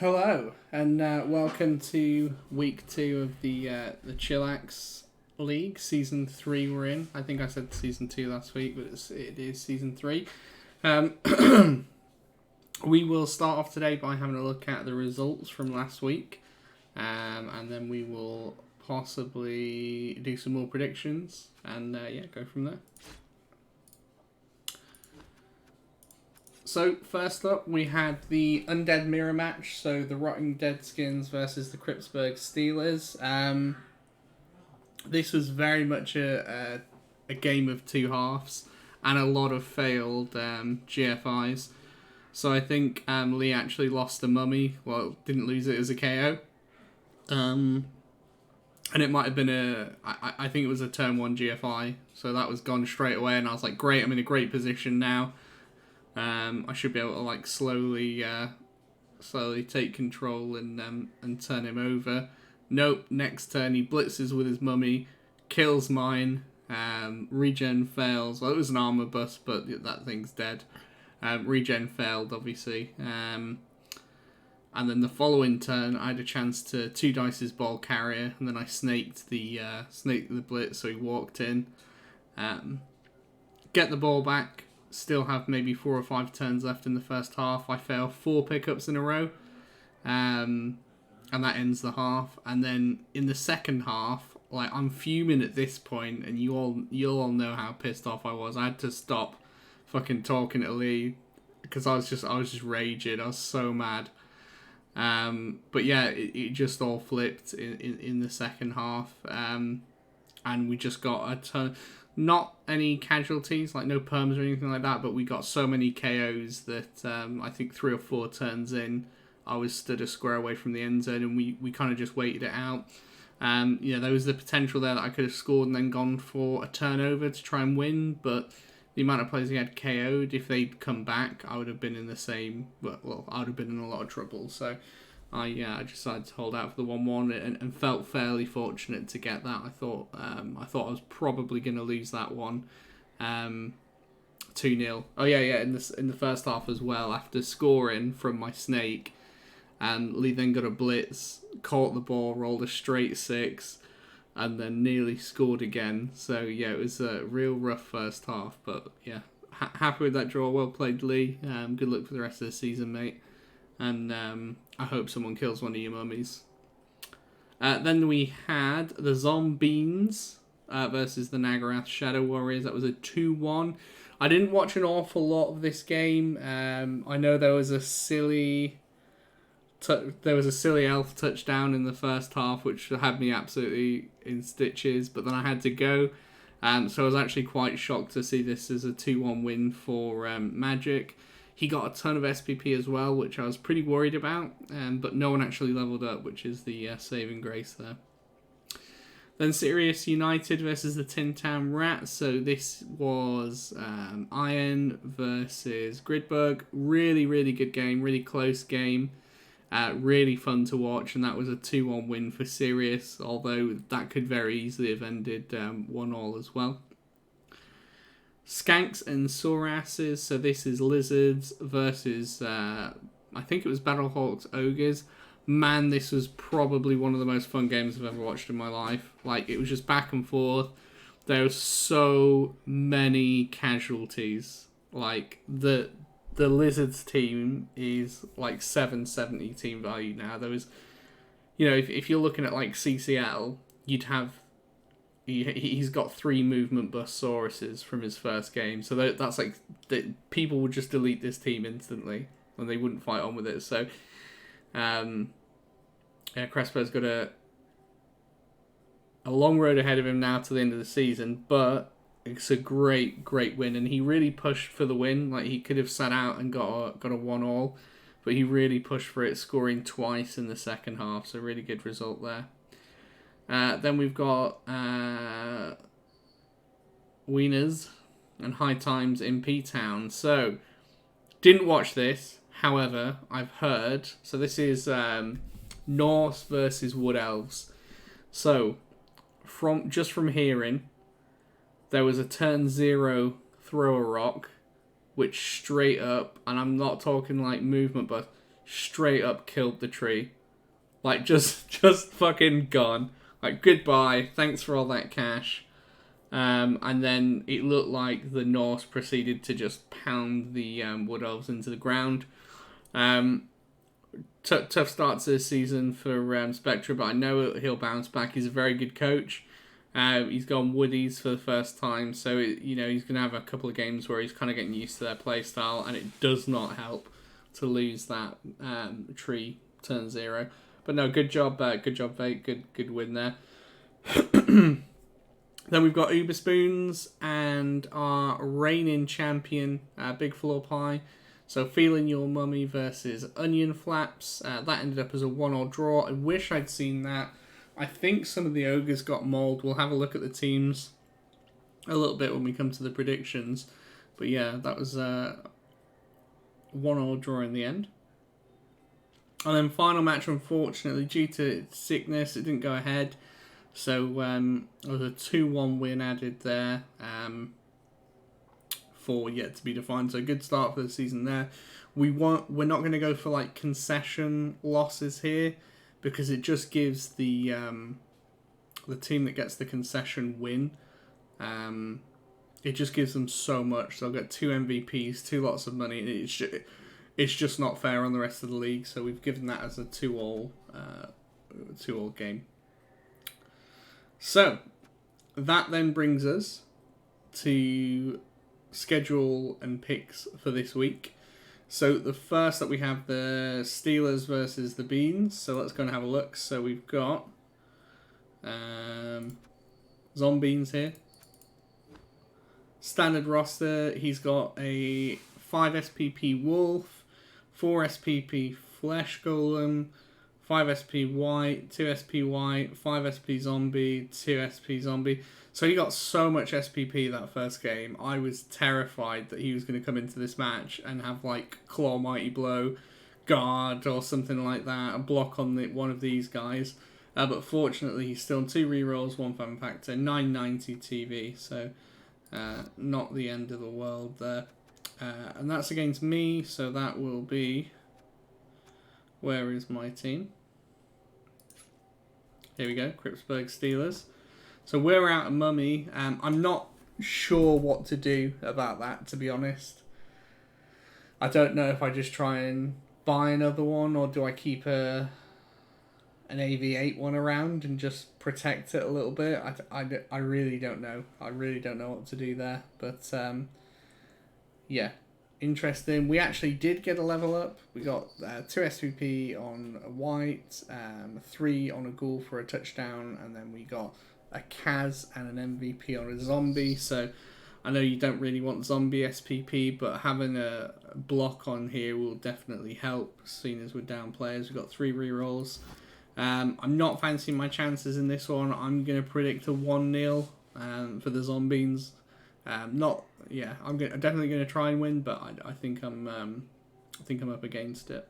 Hello, and welcome to week 2 of the Chillax League, season 3 we're in. I think I said season 2 last week, but it is season 3. We will start off today by having a look at the results from last week, and then we will possibly do some more predictions, and go from there. So, first up, we had the Undead Mirror match. So, the Rotting Deadskins versus the Cripsburg Steelers. This was very much a game of two halves and a lot of failed GFIs. So, I think Lee actually lost a mummy. Well, didn't lose it as a KO. And it might have been I think it was a turn 1 GFI. So, that was gone straight away. And I was like, great, I'm in a great position now. I should be able to slowly take control and turn him over. Nope. Next turn he blitzes with his mummy, kills mine. Regen fails. Well, it was an armor bust, but that thing's dead. Regen failed, obviously. And then the following turn, I had a chance to 2 dice his ball carrier, and then I snaked the blitz, so he walked in. Get the ball back. Still have maybe 4 or 5 turns left in the first half. I fail 4 pickups in a row. And that ends the half. And then in the second half, I'm fuming at this point, and you'll all know how pissed off I was. I had to stop fucking talking to Lee because I was just raging. I was so mad. But yeah, it just all flipped in the second half. And we just got a ton. Not any casualties, no perms or anything like that, but we got so many KOs that I think 3 or 4 turns in, I was stood a square away from the end zone, and we kind of just waited it out. There was the potential there that I could have scored and then gone for a turnover to try and win, but the amount of players he had KO'd, if they'd come back, I would have been in the same, well, I would have been in a lot of trouble, so I decided to hold out for the 1-1 and felt fairly fortunate to get that. I thought I was probably going to lose that one 2-0. Oh yeah, in the first half as well, after scoring from my snake, Lee then got a blitz, caught the ball, rolled a straight 6, and then nearly scored again. So yeah, it was a real rough first half, but yeah, happy with that draw. Well played, Lee. Good luck for the rest of the season, mate. And I hope someone kills one of your mummies. Then we had the Zombies versus the Nagarath Shadow Warriors. That was a 2-1. I didn't watch an awful lot of this game. I know there was a silly elf touchdown in the first half, which had me absolutely in stitches. But then I had to go. So I was actually quite shocked to see this as a 2-1 win for Magic. He got a ton of SPP as well, which I was pretty worried about, but no one actually leveled up, which is the saving grace there. Then Sirius United versus the Tin Town Rats. So this was Iron versus Gridbug. Really, really good game, really close game. Really fun to watch, and that was a 2-1 win for Sirius, although that could very easily have ended 1-1 as well. Skanks and Sorasses. So this is Lizards versus, I think it was Battlehawks Ogres. Man, this was probably one of the most fun games I've ever watched in my life. It was just back and forth. There were so many casualties. The Lizards team is 770 team value now. There was, if you're looking at CCL, you'd have. He's got 3 movement bust Sauruses from his first game, so that's people would just delete this team instantly and they wouldn't fight on with it. So, Crespo's got a long road ahead of him now to the end of the season, but it's a great win, and he really pushed for the win. He could have sat out and got a 1-1, but he really pushed for it, scoring twice in the second half. So really good result there. Then we've got Wieners and High Times in P-Town. So, didn't watch this. However, I've heard. So this is Norse versus Wood Elves. So, from hearing, there was a turn 0 throw a rock, which straight up, and I'm not talking movement, but straight up killed the tree. Like, just fucking gone. Like, goodbye, thanks for all that cash. And then it looked like the Norse proceeded to just pound the Wood Elves into the ground. Tough start to this season for Spectre, but I know he'll bounce back. He's a very good coach. He's gone Woodies for the first time, so he's going to have a couple of games where he's kind of getting used to their play style, and it does not help to lose that tree turn 0. But no, good job, Vate. Good win there. Then we've got Uber Spoons and our reigning champion, Big Floor Pie. So Feeling Your Mummy versus Onion Flaps. That ended up as a 1-1 draw. I wish I'd seen that. I think some of the ogres got mauled. We'll have a look at the teams a little bit when we come to the predictions. But yeah, that was a 1-1 draw in the end. And then final match, unfortunately, due to sickness, it didn't go ahead. So there was a 2-1 win added there for yet to be defined. So good start for the season there. We're not going to go for like concession losses here, because it just gives the team that gets the concession win. It just gives them so much. They'll get 2 MVPs, 2 lots of money. It's just not fair on the rest of the league. So we've given that as a 2-2 game. So that then brings us to schedule and picks for this week. So the first that we have the Steelers versus the Beans. So let's go and have a look. So we've got Zombeans here. Standard roster. He's got a 5 SPP Wolf, 4 SPP Flesh Golem, 5 SP White, 2 SP White, 5 SP Zombie, 2 SP Zombie. So he got so much SPP that first game. I was terrified that he was going to come into this match and have like Claw Mighty Blow, Guard or something like that, a block on one of these guys. But fortunately he's still on 2 rerolls, 1 fun factor, 990 TV. So not the end of the world there. And that's against me, so that will be... Where is my team? Here we go, Cripsburg Steelers. So we're out of Mummy. I'm not sure what to do about that, to be honest. I don't know if I just try and buy another one, or do I keep an AV8 one around and just protect it a little bit. I really don't know. I really don't know what to do there. But yeah, interesting. We actually did get a level up. We got 2 SVP on a white, 3 on a ghoul for a touchdown, and then we got a Kaz and an MVP on a zombie. So I know you don't really want zombie SPP, but having a block on here will definitely help, seeing as we're down players. We've got 3 rerolls. I'm not fancying my chances in this one. I'm going to predict a 1-0 for the Zombies. I'm definitely going to try and win, but I think I'm up against it.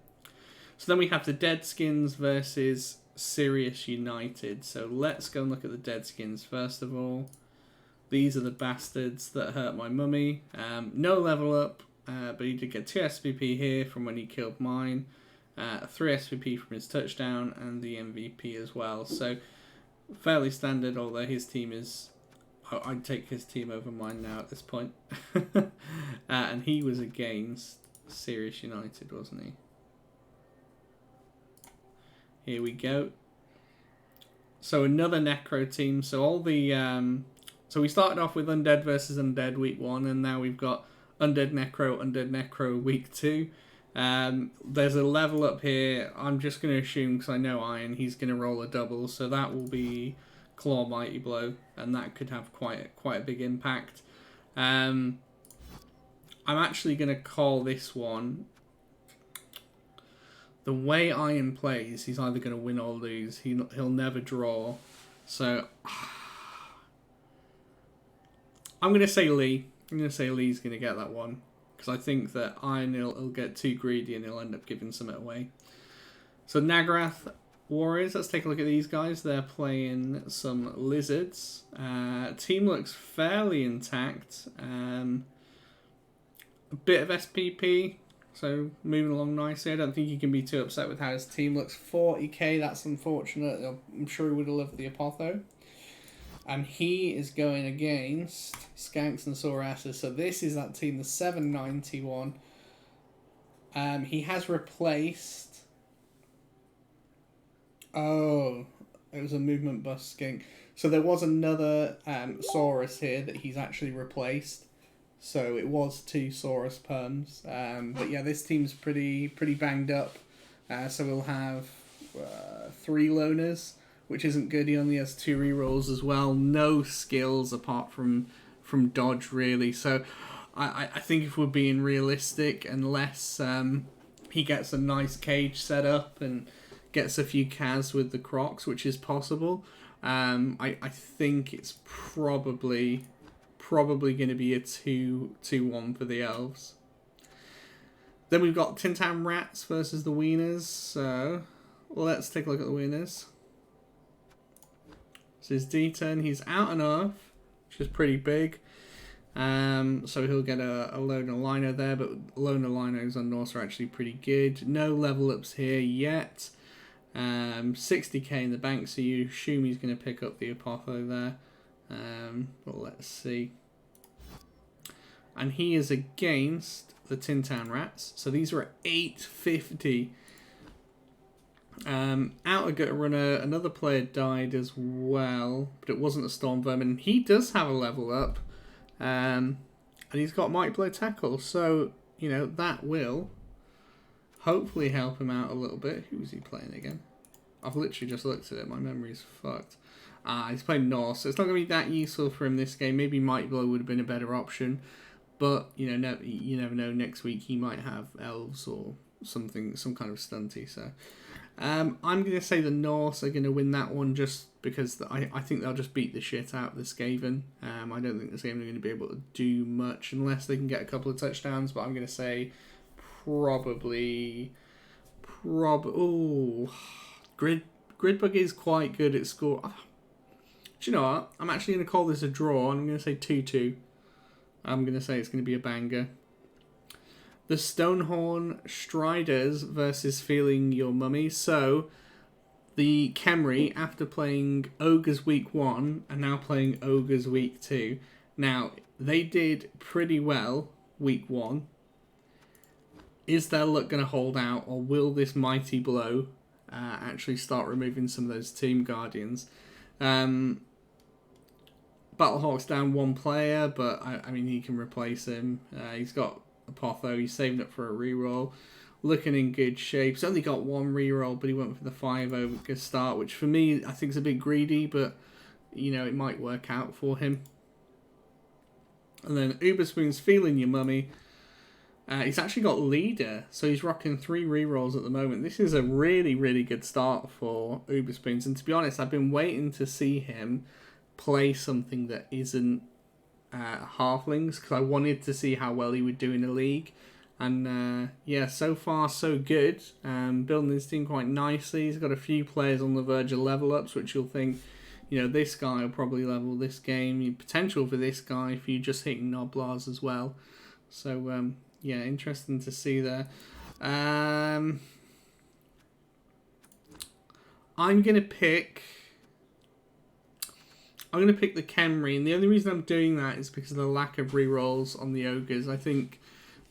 So then we have the Deadskins versus Sirius United. So let's go and look at the Deadskins first of all. These are the bastards that hurt my mummy. No level up, but he did get 2 SVP here from when he killed mine. 3 SVP from his touchdown, and the MVP as well. So fairly standard, although his team is... I'd take his team over mine now at this point. And he was against Sirius United, wasn't he? Here we go. So another Necro team. So all the... so we started off with Undead versus Undead week 1, and now we've got Undead Necro week 2. There's a level up here. I'm just going to assume, because I know Iron, he's going to roll a double, so that will be Claw Mighty Blow, and that could have quite a big impact. I'm actually going to call this one. The way Iron plays, he's either going to win or lose. He'll never draw. So I'm going to say Lee. I'm going to say Lee's going to get that one, because I think that Iron will get too greedy and he'll end up giving some away. So Nagarath Warriors, let's take a look at these guys. They're playing some Lizards. Team looks fairly intact. A bit of SPP. So moving along nicely. I don't think you can be too upset with how his team looks. 40k, that's unfortunate. I'm sure he would have loved the Apotho. And he is going against Skanks and Saurasses. So this is that team, the 791. He has replaced... Oh, it was a movement bust skink. So there was another Saurus here that he's actually replaced. So it was 2 Saurus perms. But yeah, this team's pretty banged up. So we'll have 3 loners, which isn't good. He only has 2 rerolls as well. No skills apart from dodge, really. So I think if we're being realistic, unless he gets a nice cage set up and gets a few Kaz with the Crocs, which is possible, I think it's probably going to be a 2-1 for the Elves. Then we've got Tin Town Rats versus the Wieners. So let's take a look at the Wieners. So his D10, he's out and off, which is pretty big. So he'll get a loner lino there, but loner linos on Norse are actually pretty good. No level ups here yet. 60k in the bank, so you assume he's going to pick up the Apotho there. But let's see. And he is against the Tin Town Rats. So these are at 850. Outer Gutter Runner, another player died as well, but it wasn't a Storm Vermin. He does have a level up. And he's got Might Blow Tackle. So, you know, that will hopefully help him out a little bit. Who's he playing again? I've literally just looked at it. My memory's fucked. He's playing Norse, so it's not going to be that useful for him this game. Maybe Might Blow would have been a better option. But, you know, you never know. Next week he might have Elves or something, some kind of stunty. So I'm going to say the Norse are going to win that one just because I think they'll just beat the shit out of the Skaven. I don't think the Skaven are going to be able to do much unless they can get a couple of touchdowns. But I'm going to say probably... Oh, Gridbug is quite good at score. Do you know what? I'm actually going to call this a draw, and I'm going to say 2-2. I'm going to say it's going to be a banger. The Stonehorn Striders versus Feeling Your Mummy. So, the Khemri, after playing Ogres Week 1, are now playing Ogres Week 2. Now, they did pretty well Week 1. Is their luck going to hold out, or will this mighty blow actually start removing some of those Team Guardians? Battlehawk's down 1 player, but I mean, he can replace him. He's got Apotho, he's saving up for a reroll. Looking in good shape. He's only got 1 reroll, but he went for the 5-0 start, which for me, I think is a bit greedy, but, you know, it might work out for him. And then Uberspoon's Feeling Your Mummy. He's actually got Leader, so he's rocking 3 rerolls at the moment. This is a really, really good start for Uberspoons, and to be honest, I've been waiting to see him play something that isn't Halflings, because I wanted to see how well he would do in a league. And yeah, so far so good. Building his team quite nicely. He's got a few players on the verge of level ups, which you'll think, you know, this guy will probably level this game. Potential for this guy if you're just hitting Noblars as well. So yeah, interesting to see there. I'm gonna pick the Khemri, and the only reason I'm doing that is because of the lack of rerolls on the Ogres. I think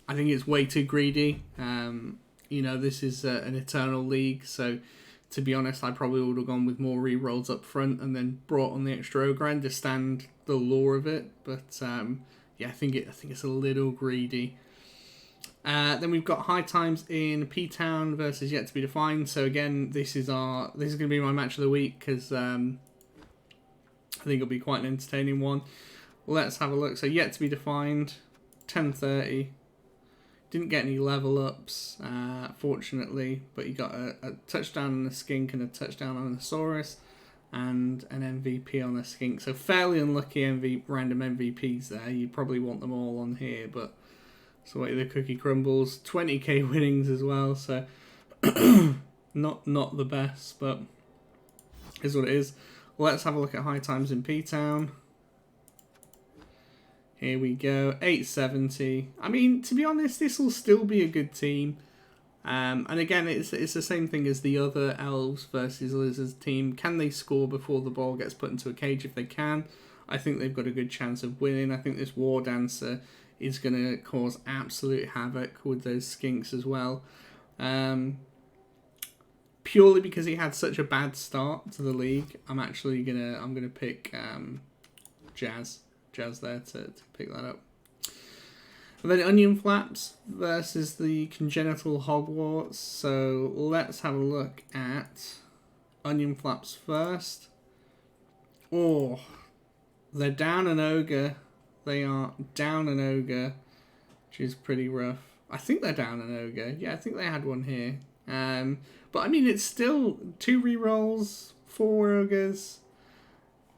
it's way too greedy. You know, this is an Eternal League, so to be honest, I probably would have gone with more rerolls up front and then brought on the extra Ogre. I understand the lore of it, but yeah, I think it's a little greedy. Then we've got High Times in P-Town versus Yet to Be Defined. So again, this is going to be my match of the week because I think it'll be quite an entertaining one. Let's have a look. So Yet to Be Defined, 10:30. Didn't get any level ups, fortunately, but he got a touchdown on a skink and a touchdown on a Saurus, and an MVP on a skink. So fairly unlucky random MVPs there. You probably want them all on here, but so wait, the cookie crumbles. 20k winnings as well, so not the best, but is what it is. Let's have a look at High Times in P-Town. Here we go, 870. I mean, to be honest, this will still be a good team. And again, it's the same thing as the other Elves versus Lizards team. Can they score before the ball gets put into a cage? If they can, I think they've got a good chance of winning. I think this War Dancer is going to cause absolute havoc with those skinks as well. Purely because he had such a bad start to the league, I'm gonna pick Jazz there to pick that up. And then Onion Flaps versus the Congenital Hogwarts. So let's have a look at Onion Flaps first. Oh, they're down an ogre. They are down an ogre, which is pretty rough. I think they're down an ogre. Yeah, I think they had one here. But I mean, it's still 2 rerolls, 4 ogres,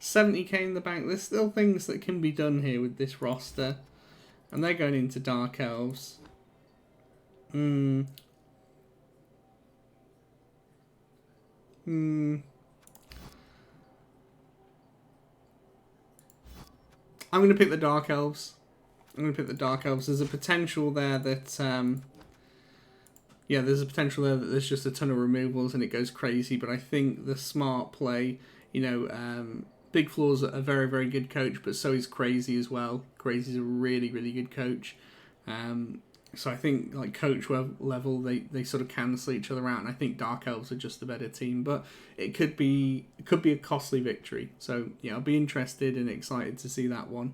70k in the bank. There's still things that can be done here with this roster. And they're going into Dark Elves. I'm going to pick the Dark Elves. There's a potential there that... there's a potential there that there's just a ton of removals and it goes crazy. But I think the smart play, Big Floor's a very, very good coach, but so is Crazy as well. Crazy's a really, really good coach. So I think like coach level, they sort of cancel each other out, and I think Dark Elves are just the better team. But it could be a costly victory. So yeah, I'll be interested and excited to see that one.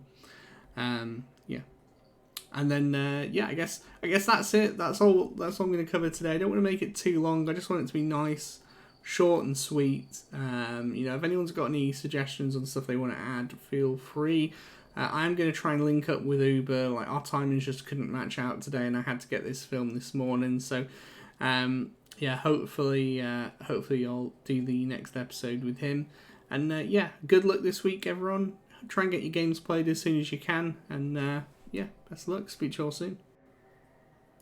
And then I guess that's it. That's all I'm going to cover today. I don't want to make it too long. I just want it to be nice, short and sweet. If anyone's got any suggestions on stuff they want to add, feel free. I'm going to try and link up with Uber. Like, our timings just couldn't match out today, and I had to get this filmed this morning. So, hopefully I'll do the next episode with him. And good luck this week, everyone. Try and get your games played as soon as you can. And best of luck. Speak to you all soon.